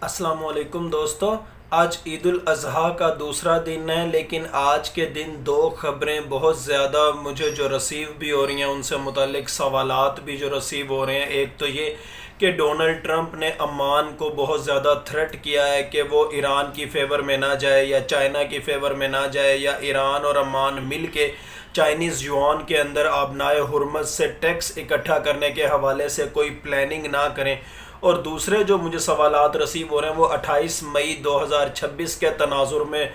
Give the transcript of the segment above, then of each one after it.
السلام علیکم دوستو، آج عید الاضحیٰ کا دوسرا دن ہے، لیکن آج کے دن دو خبریں بہت زیادہ مجھے جو ریسیو بھی ہو رہی ہیں، ان سے متعلق سوالات بھی جو ریسیو ہو رہے ہیں۔ ایک تو یہ کہ ڈونلڈ ٹرمپ نے عمان کو بہت زیادہ تھریٹ کیا ہے کہ وہ ایران کی فیور میں نہ جائے یا چائنا کی فیور میں نہ جائے، یا ایران اور عمان مل کے چائنیز یوان کے اندر آبنائے حرمت سے ٹیکس اکٹھا کرنے کے حوالے سے کوئی پلاننگ نہ کریں۔ اور دوسرے جو مجھے سوالات رسیو ہو رہے ہیں وہ 28 مئی 2026 کے تناظر میں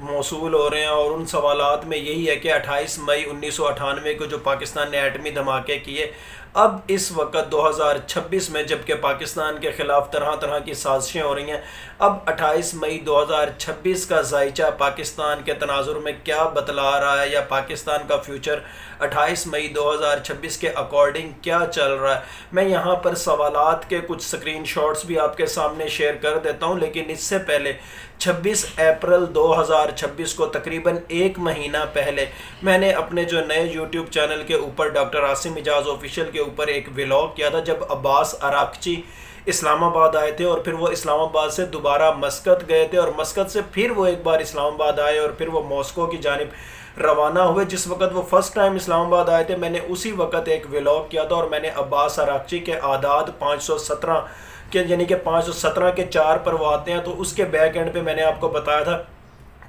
موصول ہو رہے ہیں، اور ان سوالات میں یہی ہے کہ 28 مئی 1998 کو جو پاکستان نے ایٹمی دھماکے کیے، اب اس وقت 2026 میں جب کہ پاکستان کے خلاف طرح طرح کی سازشیں ہو رہی ہیں، اب 28 مئی 2026 کا ذائچہ پاکستان کے تناظر میں کیا بتلا رہا ہے، یا پاکستان کا فیوچر 28 مئی 2026 کے اکارڈنگ کیا چل رہا ہے۔ میں یہاں پر سوالات کے کچھ سکرین شاٹس بھی آپ کے سامنے شیئر کر دیتا ہوں، لیکن اس سے پہلے 26 اپریل 2026 کو تقریباً ایک مہینہ پہلے میں نے اپنے جو نئے یوٹیوب چینل کے اوپر ڈاکٹر عاصم اجاز آفیشیل کے اوپر ایک ولاگ کیا تھا، جب عباس اراکچی اسلام آباد آئے تھے، اور پھر وہ اسلام آباد سے دوبارہ مسقط گئے تھے، اور مسقط سے پھر وہ ایک بار اسلام آباد آئے، اور پھر وہ ماسکو کی جانب روانہ ہوئے۔ جس وقت وہ فرسٹ ٹائم اسلام آباد آئے تھے، میں نے اسی وقت ایک ولاگ کیا تھا، اور میں نے عباس اراکچی کے اعداد 517 کہ یعنی کہ 517 کے 4 پر وہ آتے ہیں، تو اس کے بیک اینڈ پہ میں نے آپ کو بتایا تھا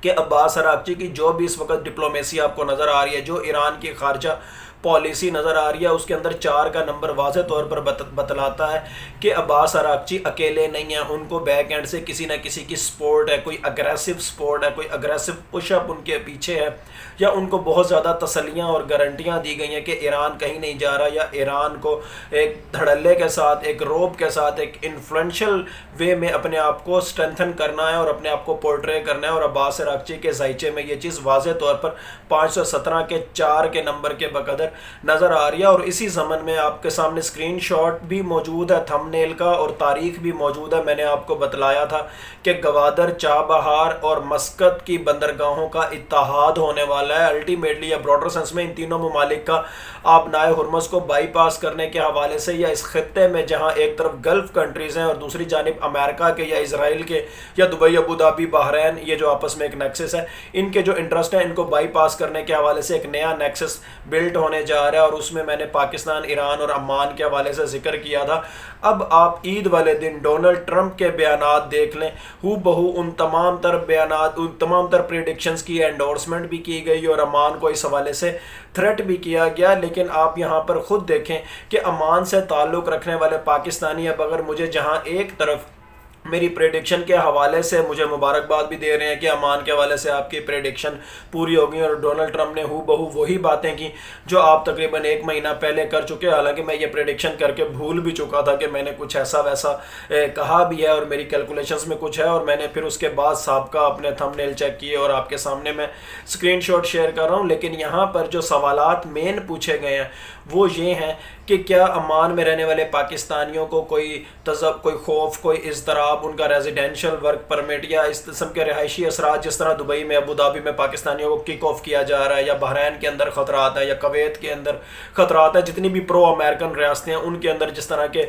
کہ عباس اراکچی کی جو بھی اس وقت ڈپلومیسی آپ کو نظر آ رہی ہے، جو ایران کی خارجہ پالیسی نظر آ رہی ہے، اس کے اندر 4 کا نمبر واضح طور پر بتلاتا ہے کہ عباس اراکچی اکیلے نہیں ہیں، ان کو بیک اینڈ سے کسی نہ کسی کی سپورٹ ہے، کوئی اگریسو سپورٹ ہے، کوئی اگریسو پش اپ ان کے پیچھے ہے، یا ان کو بہت زیادہ تسلیاں اور گارنٹیاں دی گئی ہیں کہ ایران کہیں نہیں جا رہا، یا ایران کو ایک دھڑلے کے ساتھ، ایک روب کے ساتھ، ایک انفلوئنشل وے میں اپنے آپ کو اسٹرینتھن کرنا ہے اور اپنے آپ کو پورٹرے کرنا ہے۔ اور عباس اراکچی کے ذائچے میں یہ چیز واضح طور پر 517 کے 4 کے نمبر کے بقدر نظر آ رہی ہے، اور اسی ضمن میں آپ کے سامنے اسکرین شاٹ بھی موجود ہے تھم نیل کا، اور تاریخ بھی موجود ہے۔ میں نے آپ کو بتلایا تھا کہ گوادر، چابہار اور مسقط کی بندرگاہوں کا اتحاد ہونے والا ہے الٹیمیٹلی، یا براڈر سینس میں ان تینوں ممالک کا آبنائے حرمز کو بائی پاس کرنے کے حوالے سے، یا اس خطے میں جہاں ایک طرف گلف کنٹریز ہیں اور دوسری جانب امریکہ کے یا اسرائیل کے یا دبئی، ابوظہبی، بحرین، یہ جو آپس میں ایک نیکسس ہے، ان کے جو انٹرسٹ ہیں ان کو بائی پاس کرنے کے حوالے سے ایک نیا نیکسس بلٹ ہونے جا رہا ہے، اور اس میں میں نے پاکستان، ایران اور عمان کے حوالے سے ذکر کیا تھا۔ اب آپ عید والے دن ڈونلڈ ٹرمپ کے بیانات دیکھ لیں، ہو بہو ان تمام تر بیانات، ان تمام تر پریڈکشنز کی انڈورسمنٹ بھی کی گئی، اور عمان کو اس حوالے سے تھریٹ بھی کیا گیا۔ لیکن آپ یہاں پر خود دیکھیں کہ عمان سے تعلق رکھنے والے پاکستانی اب اگر مجھے جہاں ایک طرف میری پریڈکشن کے حوالے سے مجھے مبارکباد بھی دے رہے ہیں کہ عمان کے حوالے سے آپ کی پریڈکشن پوری ہو گئی، اور ڈونلڈ ٹرمپ نے ہو بہو وہی باتیں کی جو آپ تقریباً ایک مہینہ پہلے کر چکے، حالانکہ میں یہ پریڈکشن کر کے بھول بھی چکا تھا کہ میں نے کچھ ایسا ویسا کہا بھی ہے، اور میری کیلکولیشنز میں کچھ ہے، اور میں نے پھر اس کے بعد سابقہ اپنے تھم نیل چیک کیے اور آپ کے سامنے میں اسکرین شاٹ شیئر کر رہا ہوں۔ لیکن یہاں پر جو سوالات مین پوچھے گئے ہیں وہ یہ ہیں کہ کیا عمان میں رہنے والے پاکستانیوں کو کوئی خوف، کوئی اضطراب، ان کا ریزیڈینشل ورک پرمٹ یا اس قسم کے رہائشی اثرات، جس طرح دبئی میں، ابوظہبی میں پاکستانیوں کو کک آف کیا جا رہا ہے، یا بحرین کے اندر خطرات ہیں، یا کویت کے اندر خطرات ہیں، جتنی بھی پرو امریکن ریاستیں ہیں ان کے اندر جس طرح کے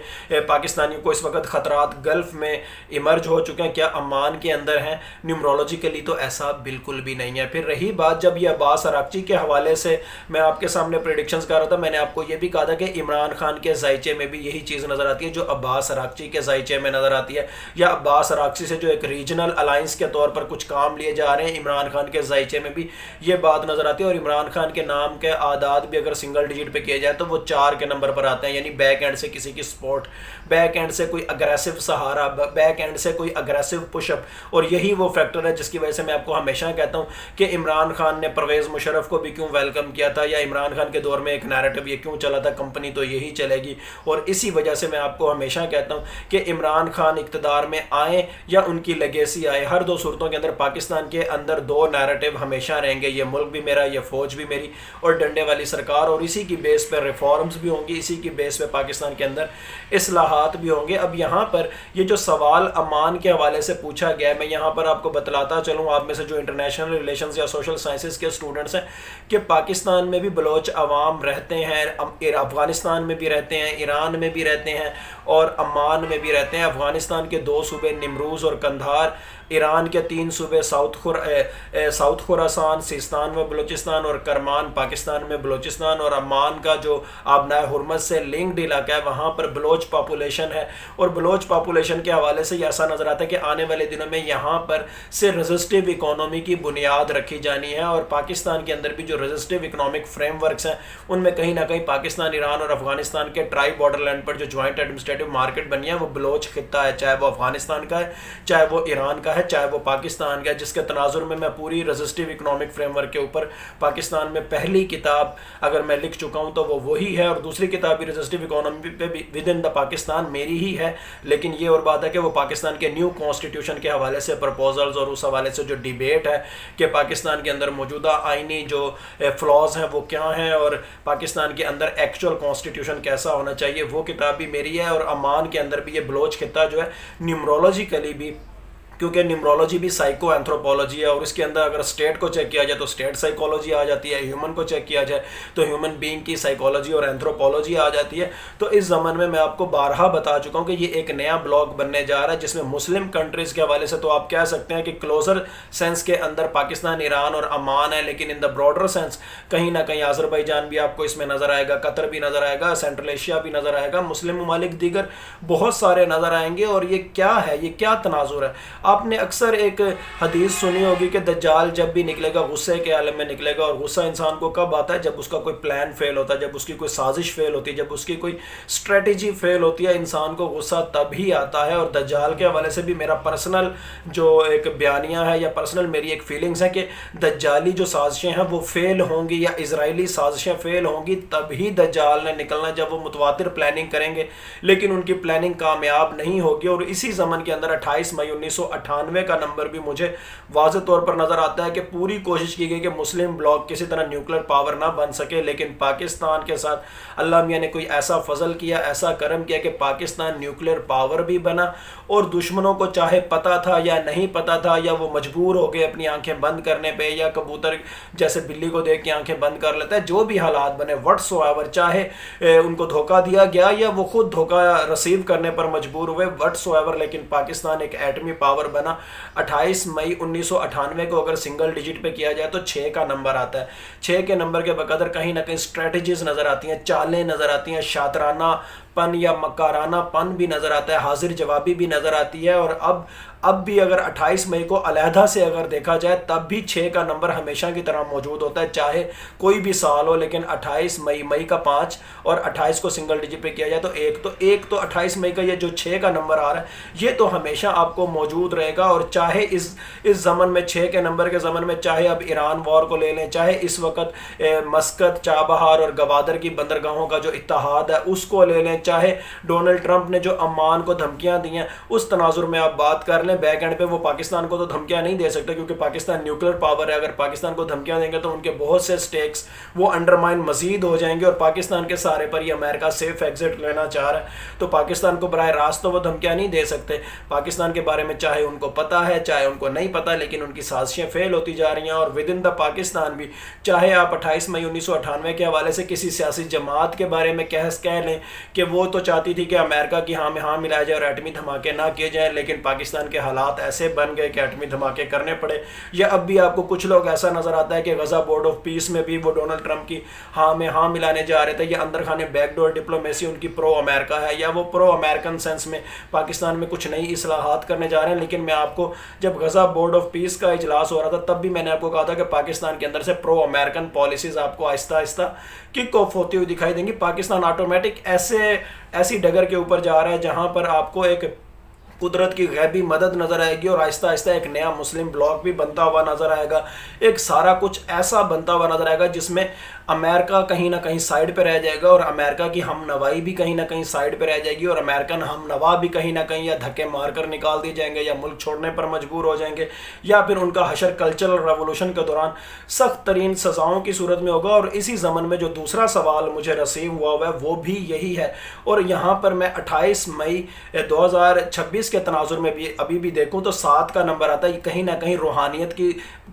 پاکستانیوں کو اس وقت خطرات گلف میں ایمرج ہو چکے ہیں، کیا عمان کے اندر ہیں؟ نیومرولوجیکلی تو ایسا بالکل بھی نہیں ہے۔ پھر رہی بات جب یہ عباس اراکچی کے حوالے سے میں آپ کے سامنے پریڈکشنز کر رہا تھا، میں نے آپ کو یہ بھی کہا تھا کہ عمران خان کے ذائچے میں بھی یہی چیز نظر آتی ہے جو عباس اراکچی کے ذائچے میں نظر آتی ہے، یا عباس اراکچی سے جو ایک ریجنل الائنس کے طور پر کچھ کام لیے جا رہے ہیں، عمران خان کے ذائچے میں بھی یہ بات نظر آتی ہے۔ اور عمران خان کے نام کے اعداد بھی اگر سنگل ڈیجٹ پہ کیے جائے تو وہ 4 کے نمبر پر آتے ہیں، یعنی بیک اینڈ سے کسی کی سپورٹ، بیک اینڈ سے کوئی اگریسو سہارا، بیک اینڈ سے کوئی اگریسو پش اپ، اور یہی وہ فیکٹر ہے جس کی وجہ سے میں آپ کو ہمیشہ کہتا ہوں کہ عمران خان نے پرویز مشرف کو بھی کیوں ویلکم کیا تھا، یا عمران خان کے دور میں ایک نیریٹو یہ کیوں چلا تھا، کمپنی تو یہی چلے گی۔ اور اسی وجہ سے میں آپ کو ہمیشہ کہتا ہوں کہ عمران خان اقتدار میں آئیں یا ان کی لیگیسی آئے، ہر دو صورتوں کے اندر پاکستان کے اندر 2 نیریٹو ہمیشہ رہیں گے، یہ ملک بھی میرا، یہ فوج بھی میری، اور ڈنڈے والی سرکار، اور اسی کی بیس پہ ریفارمز بھی ہوں گی، اسی کی بیس پہ پاکستان کے اندر اصلاحات بھی ہوں گے۔ اب یہاں پر یہ جو سوال عمان کے حوالے سے پوچھا گیا ہے، میں یہاں پر آپ کو بتلاتا چلوں، آپ میں سے جو انٹرنیشنل ریلیشنز یا سوشل سائنسز کے اسٹوڈنٹس ہیں، کہ پاکستان میں بھی بلوچ عوام رہتے ہیں، افغانستان میں بھی رہتے ہیں، ایران میں بھی رہتے ہیں اور عمان میں بھی رہتے ہیں۔ افغانستان کے 2 صوبے نیمروز اور قندھار، ایران کے 3 صوبے ساؤتھ خراسان، سیستان و بلوچستان اور کرمان پاکستان میں بلوچستان، اور عمان کا جو آبنائے حرمت سے لنکڈ علاقہ ہے وہاں پر بلوچ پاپولیشن ہے۔ اور بلوچ پاپولیشن کے حوالے سے یہ ایسا نظر آتا ہے کہ آنے والے دنوں میں یہاں پر سے رزسٹیو اکانومی کی بنیاد رکھی جانی ہے، اور پاکستان کے اندر بھی جو رزسٹیو اکنامک فریم ورکس ہیں ان میں کہیں نہ کہیں پاکستان، ایران اور افغانستان کے ٹرائی بارڈر لینڈ پر جو جوائنٹ ایڈمنسٹریٹو مارکیٹ بنی ہے وہ بلوچ خطہ ہے، چاہے وہ افغانستان کا ہے، چاہے وہ ایران کا ہے، چاہے وہ پاکستان کا ہے، جس کے تناظر میں پوری رزسٹیو اکنامک فریم ورک کے اوپر پاکستان میں پہلی کتاب اگر میں لکھ چکا ہوں تو وہ وہی ہے، اور دوسری کتاب بھی رزسٹیو اکانومی پہ بھی ود ان دا پاکستان میری ہی ہے۔ لیکن یہ اور بات ہے کہ وہ پاکستان کے نیو کانسٹیٹیوشن کے حوالے سے پرپوزلز اور اس حوالے سے جو ڈیبیٹ ہے کہ پاکستان کے اندر موجودہ آئینی جو فلاز ہیں وہ کیا ہیں اور پاکستان کے اندر ایکچوئل کانسٹیٹیوشن کیسا ہونا چاہیے، وہ کتاب بھی میری ہے۔ اور عمان کے اندر بھی یہ بلوچ خطہ جو ہے نیمرولوجیکلی بھی، کیونکہ نیمرولوجی بھی سائیکو اینتھروپولوجی ہے اور اس کے اندر اگر اسٹیٹ کو چیک کیا جائے تو اسٹیٹ سائیکولوجی آ جاتی ہے، ہیومن کو چیک کیا جائے تو ہیومن بینگ کی سائیکولوجی اور اینتھروپولوجی آ جاتی ہے۔ تو اس زمن میں آپ کو بارہا بتا چکا ہوں کہ یہ ایک نیا بلاگ بننے جا رہا ہے جس میں مسلم کنٹریز کے حوالے سے تو آپ کہہ سکتے ہیں کہ کلوزر سینس کے اندر پاکستان، ایران اور عمان ہے، لیکن ان دا براڈر سینس کہیں نہ کہیں آذربائیجان بھی آپ کو اس میں نظر آئے گا، قطر بھی نظر آئے گا، سینٹرل ایشیا بھی نظر آئے گا، مسلم ممالک دیگر بہت سارے نظر آئیں گے۔ اور یہ کیا ہے، یہ کیا تناظر ہے؟ آپ نے اکثر ایک حدیث سنی ہوگی کہ دجال جب بھی نکلے گا غصے کے عالم میں نکلے گا، اور غصہ انسان کو کب آتا ہے؟ جب اس کا کوئی پلان فیل ہوتا ہے، جب اس کی کوئی سازش فیل ہوتی ہے، جب اس کی کوئی اسٹریٹجی فیل ہوتی ہے، انسان کو غصہ تب ہی آتا ہے۔ اور دجال کے حوالے سے بھی میرا پرسنل جو ایک بیانیہ ہے یا پرسنل میری ایک فیلنگز ہے کہ دجالی جو سازشیں ہیں وہ فیل ہوں گی یا اسرائیلی سازشیں فیل ہوں گی تب ہی دجال نے نکلنا، جب وہ متواتر پلاننگ کریں گے، لیکن ان کی پلاننگ کامیاب نہیں ہوگی۔ اور اسی زمن کے اندر 28 مئی 1998 کا نمبر بھی مجھے واضح طور پر نظر آتا ہے کہ پوری کوشش کی گئی کہ مسلم بلاک کسی طرح نیوکلیر پاور نہ بن سکے، لیکن پاکستان کے ساتھ اللہ میاں نے کوئی ایسا فضل کیا، ایسا کرم کیا کہ پاکستان نیوکلیر پاور بھی بنا، اور دشمنوں کو چاہے پتا تھا یا نہیں پتا تھا، یا وہ مجبور ہو گئے اپنی آنکھیں بند کرنے پہ، یا کبوتر جیسے بلی کو دیکھ کے آنکھیں بند کر لیتا ہے، جو بھی حالات بنے وٹس ایور، چاہے ان کو دھوکہ دیا گیا یا وہ خود دھوکہ ریسیو کرنے پر مجبور ہوئے، وٹس ایور، لیکن پاکستان ایک ایٹمی پاور بنا۔ 28 مئی 1998 کو اگر سنگل ڈیجٹ پہ کیا جائے تو 6 کا نمبر آتا ہے۔ 6 کے نمبر کے بقدر کہیں نہ کہیں اسٹریٹجیز نظر آتی ہیں، چالیں نظر آتی ہیں، شاطرانہ پن یا مکارانہ پن بھی نظر آتا ہے، حاضر جوابی بھی نظر آتی ہے۔ اور اب بھی اگر 28 مئی کو علیحدہ سے اگر دیکھا جائے تب بھی 6 کا نمبر ہمیشہ کی طرح موجود ہوتا ہے، چاہے کوئی بھی سال ہو، لیکن 28 مئی کا 5 اور 28 کو سنگل ڈیجٹ پہ کیا جائے تو ایک تو 28 مئی کا یہ جو 6 کا نمبر آ رہا ہے یہ تو ہمیشہ آپ کو موجود رہے گا۔ اور چاہے اس زمن میں 6 کے نمبر کے زمن میں چاہے اب ایران وار کو لے لیں، چاہے اس وقت مسقط، چابہار اور گوادر کی بندرگاہوں کا جو اتحاد ہے اس کو لے لیں، چاہے ڈونلڈ ٹرمپ نے جو عمان کو دھمکیاں دی ہیں اس تناظر میں آپ بات کر لیں، بیک اینڈ پہ وہ پاکستان کو تو دھمکیاں نہیں دے سکتے کیونکہ پاکستان نیوکلیر پاور ہے۔ اگر پاکستان کو دھمکیاں دیں گے تو ان کے بہت سے سٹیکس وہ انڈرمائن مزید ہو جائیں گے، اور پاکستان کے سارے پر یہ امریکہ سیف ایگزٹ لینا چاہ رہا ہے تو پاکستان کو براہ راست تو وہ دھمکیاں نہیں دے سکتے۔ پاکستان کے بارے میں چاہے ان کو پتا ہے چاہے ان کو نہیں پتا، لیکن ان کی سازشیں فیل ہوتی جا رہی ہیں۔ اور ود ان دا پاکستان بھی چاہے آپ 28 مئی 1998 کے حوالے سے کسی سیاسی جماعت کے بارے میں کہہ لیں کہ وہ تو چاہتی تھی کہ امریکہ کی ہاں میں ہاں ملایا جائے اور ایٹمی دھماکے نہ کیے جائیں، لیکن پاکستان کے حالات ایسے بن گئے کہ ایٹمی دھماکے کرنے پڑے۔ یا اب بھی آپ کو کچھ لوگ ایسا نظر آتا ہے کہ غزہ بورڈ آف پیس میں بھی وہ ڈونلڈ ٹرمپ کی ہاں میں ہاں ملانے جا رہے تھے، یا اندر خانے بیک ڈور ڈپلومیسی ان کی پرو امریکہ ہے، یا وہ پرو امریکن سینس میں پاکستان میں کچھ نئی اصلاحات کرنے جا رہے ہیں۔ لیکن میں آپ کو جب غزہ بورڈ آف پیس کا اجلاس ہو رہا تھا تب بھی میں نے آپ کو کہا تھا کہ پاکستان کے اندر سے پرو امریکن پالیسیز آپ کو آہستہ آہستہ کک آف ہوتی ہوئی دکھائی دیں گی۔ پاکستان آٹومیٹک ایسی ڈگر کے اوپر جا رہا ہے جہاں پر آپ کو ایک قدرت کی غیبی مدد نظر آئے گی، اور آہستہ آہستہ ایک نیا مسلم بلاک بھی بنتا ہوا نظر آئے گا، ایک سارا کچھ ایسا بنتا ہوا نظر آئے گا جس میں امریکہ کہیں نہ کہیں سائڈ پہ رہ جائے گا، اور امریکہ کی ہم نوائی بھی کہیں نہ کہیں سائڈ پہ رہ جائے گی، اور امریکن ہم نوا بھی کہیں نہ کہیں یا دھکے مار کر نکال دی جائیں گے یا ملک چھوڑنے پر مجبور ہو جائیں گے، یا پھر ان کا حشر کلچرل ریولوشن کے دوران سخت ترین سزاؤں کی صورت میں ہوگا۔ اور اسی زمن میں جو دوسرا سوال مجھے رسیو ہوا ہے وہ بھی یہی ہے، اور یہاں پر میں 28 مئی 2026 کے تناظر میں بھی ابھی بھی دیکھوں تو 7 کا نمبر آتا ہے، کہیں نہ کہیں روحانیت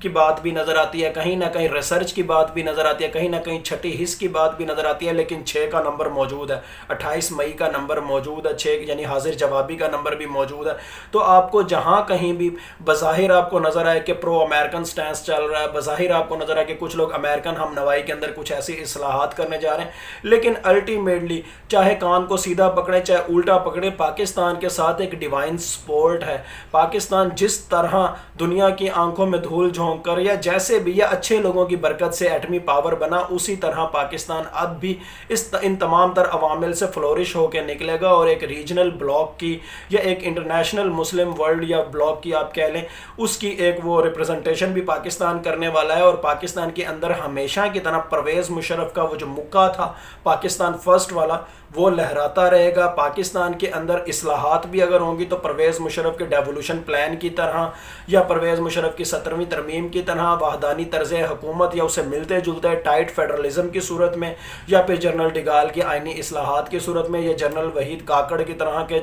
کی بات بھی نظر آتی ہے، کہیں نہ کہیں ریسرچ کی بات بھی نظر آتی ہے، کہیں نہ کہیں چھٹی حص کی بات بھی نظر آتی ہے، لیکن 6 کا نمبر موجود ہے، 28 مئی کا نمبر موجود ہے، 6 یعنی حاضر جوابی کا نمبر بھی موجود ہے۔ تو آپ کو جہاں کہیں بھی بظاہر آپ کو نظر آئے کہ پرو امریکن سٹینس چل رہا ہے، بظاہر آپ کو نظر آئے کہ کچھ لوگ امریکن ہم نوائی کے اندر کچھ ایسی اصلاحات کرنے جا رہے ہیں، لیکن الٹیمیٹلی چاہے کان کو سیدھا پکڑے چاہے الٹا پکڑے، پاکستان کے ساتھ ایک ڈیوائن سپورٹ ہے۔ پاکستان جس طرح دنیا کی آنکھوں میں دھول جھونک کر یا جیسے بھی یا اچھے لوگوں کی برکت سے ایٹمی پاور بنا، اسی طرح پاکستان اب بھی ان تمام تر عوامل سے فلورش ہو کے نکلے گا، اور ایک ریجنل بلاک کی یا ایک انٹرنیشنل مسلم ورلڈ یا بلاک کی آپ کہہ لیں، اس کی ایک وہ ریپرزنٹیشن بھی پاکستان کرنے والا ہے۔ اور پاکستان کے اندر ہمیشہ کی طرح پرویز مشرف کا وہ جو مکہ تھا پاکستان فرسٹ والا، وہ لہراتا رہے گا۔ پاکستان کے اندر اصلاحات بھی اگر ہوں گی تو پرویز مشرف کے ڈیولوشن پلان کی طرح یا پرویز مشرف کی 17ویں ترمیم کی طرح وحدانی طرز حکومت یا اسے ملتے جلتے ٹائٹ فیڈرلزم کی صورت میں، یا پھر جنرل ڈگال کی آئینی اصلاحات کی صورت میں، یا جنرل وحید کاکڑ کی طرح کے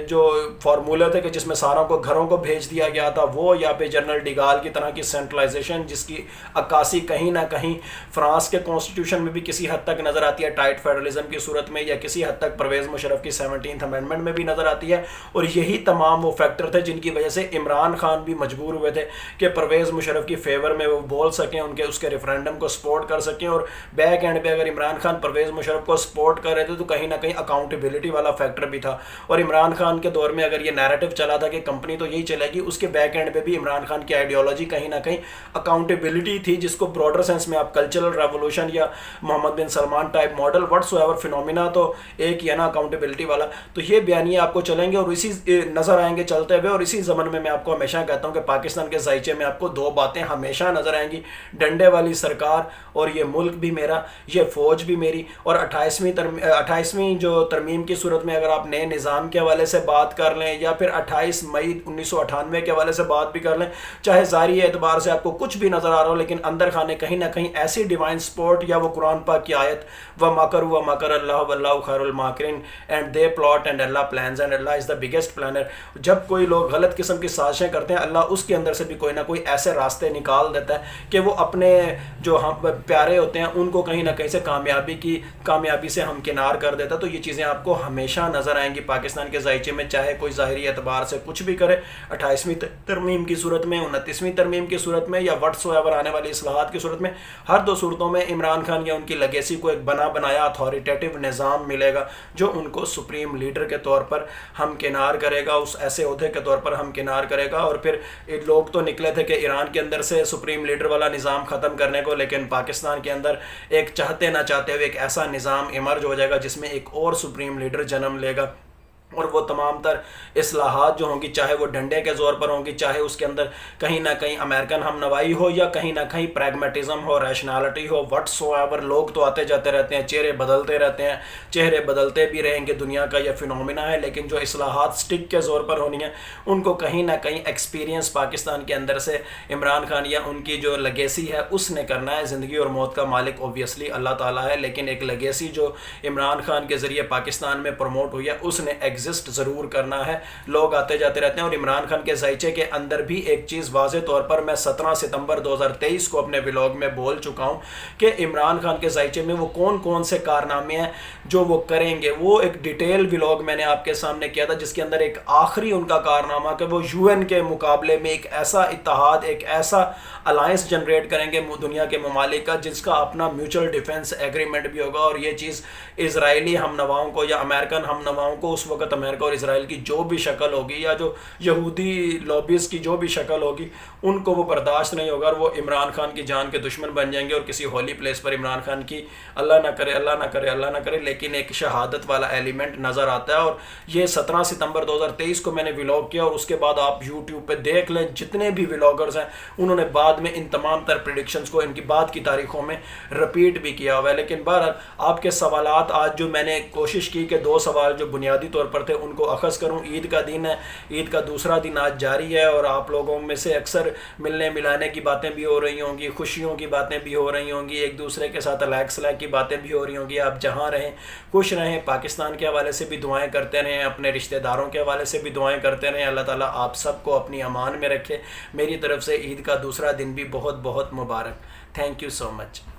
جو فارمولے تھے کہ جس میں ساروں کو گھروں کو بھیج دیا گیا تھا وہ، یا پھر جنرل ڈگال کی طرح کی سینٹرلائزیشن جس کی عکاسی کہیں نہ کہیں فرانس کے کانسٹیٹیوشن میں بھی کسی حد تک نظر آتی ہے ٹائٹ فیڈرلزم کی صورت میں، یا کسی حد تک پرویز مشرف کی 17th امینڈمنٹ میں بھی نظر آتی ہے۔ اور یہی تمام وہ فیکٹر تھے جن کی وجہ سے عمران خان بھی مجبور ہوئے تھے کہ پرویز مشرف کی فیور میں وہ بول سکیں، اس کے ریفرینڈم کو سپورٹ کر سکیں۔ اور بیک اینڈ پہ اگر عمران خان پرویز مشرف کو سپورٹ کر رہے تھے تو کہیں نہ کہیں اکاؤنٹیبلٹی والا فیکٹر بھی تھا، اور عمران خان کے دور میں اگر یہ نیریٹو چلا تھا کہ کمپنی تو یہی چلے گی، اس کے بیک اینڈ پہ بھی عمران خان کی آئیڈیالوجی کہیں نہ کہیں اکاؤنٹیبلٹی تھی، جس کو براڈر سینس میں آپ کلچرل ریولوشن یا Muhammad bin Salman type model whatsoever phenomena تو ایک ہی ہے نا اکاؤنٹیبلٹی والا۔ تو یہ بیانیے آپ کو چلیں گے اور اسی نظر آئیں گے چلتے ہوئے، اور اسی زمن میں آپ کو ہمیشہ کہتا ہوں کہ پاکستان کے ذائچے میں آپ کو 2 باتیں ہمیشہ نظر آئیں گی، ڈنڈے والی سرکار اور یہ ملک بھی میرا، یہ فوج بھی میری۔ اور 28ویں جو ترمیم کی صورت میں اگر آپ نئے نظام کے حوالے سے بات کر لیں، یا پھر 28 مئی 1998 کے حوالے سے بات بھی کر لیں، چاہے ظاہری اعتبار سے آپ کو کچھ بھی نظر آ رہا ہو، لیکن اندر خانے کہیں نہ کہیں ایسی ڈیوائن سپورٹ یا وہ قرآن پاک کی آیت وَمَكَرُوا وَمَكَرَ اللَّهُ وَاللَّهُ خَيْرُ الْمَاكِرِينَ and they plot and Allah plans and Allah is the biggest planner, جب کوئی لوگ غلط قسم کی سازشیں کرتے ہیں، اللہ اس کے اندر سے بھی کوئی نہ کوئی ایسے راستے نکال دیتا ہے کہ وہ اپنے جو ہم پیارے ہوتے ہیں ان کو کہیں نہ کہیں سے کامیابی سے ہمکنار کر دیتا ہے۔ تو یہ چیزیں آپ کو ہمیشہ نظر آئیں گی پاکستان کے ذائچے میں، چاہے کوئی ظاہری اعتبار سے کچھ بھی کرے، 28ویں ترمیم کی صورت میں، 29ویں ترمیم کی صورت میں، یا وٹس ایور آنے والی اصلاحات کی صورت میں، ہر 2 صورتوں میں عمران خان یا ان کی لیگیسی کو ایک بنا بنایا اتھارٹیٹیو نظام ملے گا جو ان کو سپریم لیڈر کے طور پر ہمکنار کرے گا، اس ایسے عہدے کے طور پر ہمکنار کرے گا۔ اور پھر لوگ تو نکلے تھے کہ ایران کے اندر سے سپریم لیڈر والا نظام ختم کرنے کو، لیکن پاکستان کے اندر ایک چاہتے نہ چاہتے ہوئے ایک ایسا نظام ایمرج ہو جائے گا جس میں ایک اور سپریم لیڈر جنم لے گا، اور وہ تمام تر اصلاحات جو ہوں گی، چاہے وہ ڈنڈے کے زور پر ہوں گی، چاہے اس کے اندر کہیں نہ کہیں امریکن ہم نوائی ہو، یا کہیں نہ کہیں پریگمیٹزم ہو، ریشنالٹی ہو، وٹس ایور، لوگ تو آتے جاتے رہتے ہیں، چہرے بدلتے رہتے ہیں، چہرے بدلتے بھی رہیں گے، دنیا کا یہ فینومینا ہے، لیکن جو اصلاحات سٹک کے زور پر ہونی ہیں ان کو کہیں نہ کہیں ایکسپیرینس پاکستان کے اندر سے عمران خان یا ان کی جو لیگیسی ہے اس نے کرنا ہے۔ زندگی اور موت کا مالک اوبویسلی اللہ تعالیٰ ہے، لیکن ایک لیگیسی جو عمران خان کے ذریعے پاکستان میں پروموٹ ہوئی ہے اس نے ایگزسٹ ضرور کرنا ہے۔ لوگ آتے جاتے رہتے ہیں، اور عمران خان کے ذائچے کے اندر بھی ایک چیز واضح طور پر میں 17 ستمبر 2023 کو اپنے ولاگ میں بول چکا ہوں کہ عمران خان کے ذائچے میں وہ کون کون سے کارنامے ہیں جو وہ کریں گے۔ وہ ایک ڈیٹیل ولاگ میں نے آپ کے سامنے کیا تھا جس کے اندر ایک آخری ان کا کارنامہ کہ وہ UN کے مقابلے میں ایک ایسا اتحاد، ایک ایسا الائنس جنریٹ کریں گے دنیا کے ممالک کا جس کا اپنا میوچل ڈیفنس ایگریمنٹ بھی ہوگا، اور یہ چیز اسرائیلی ہم نواؤں کو یا امریکن ہم نواؤں کو اس وقت امریکہ اور اسرائیل کی جو بھی شکل ہوگی یا جو یہودی لابیز کی جو بھی شکل ہوگی ان کو وہ برداشت نہیں ہوگا، اور وہ عمران خان کی جان کے دشمن بن جائیں گے، اور کسی ہولی پلیس پر عمران خان کی اللہ نہ کرے اللہ نہ کرے اللہ نہ کرے لیکن ایک شہادت والا ایلیمنٹ نظر آتا ہے۔ اور یہ 17 ستمبر 2023 کو میں نے ولاگ کیا، اور اس کے بعد آپ یوٹیوب پہ دیکھ لیں جتنے بھی ولاگرز ہیں انہوں نے بعد میں ان تمام تر پریڈکشنز کو ان کی بعد کی تاریخوں میں رپیٹ بھی کیا ہوا ہے۔ لیکن بہرحال آپ کے سوالات آج جو میں نے کوشش کی کہ 2 سوال جو بنیادی طور پر تھے ان کو اخذ کروں۔ عید کا دن ہے، عید کا دوسرا دن آج جاری ہے، اور آپ لوگوں میں سے اکثر ملنے ملانے کی باتیں بھی ہو رہی ہوں گی، خوشیوں کی باتیں بھی ہو رہی ہوں گی، ایک دوسرے کے ساتھ الیک سلیک کی باتیں بھی ہو رہی ہوں گی۔ آپ جہاں رہیں خوش رہیں، پاکستان کے حوالے سے بھی دعائیں کرتے رہیں، اپنے رشتہ داروں کے حوالے سے بھی دعائیں کرتے رہیں۔ اللہ تعالیٰ آپ سب کو اپنی امان میں رکھے۔ میری طرف سے عید کا دوسرا دن بھی بہت بہت مبارک۔ Thank you so much.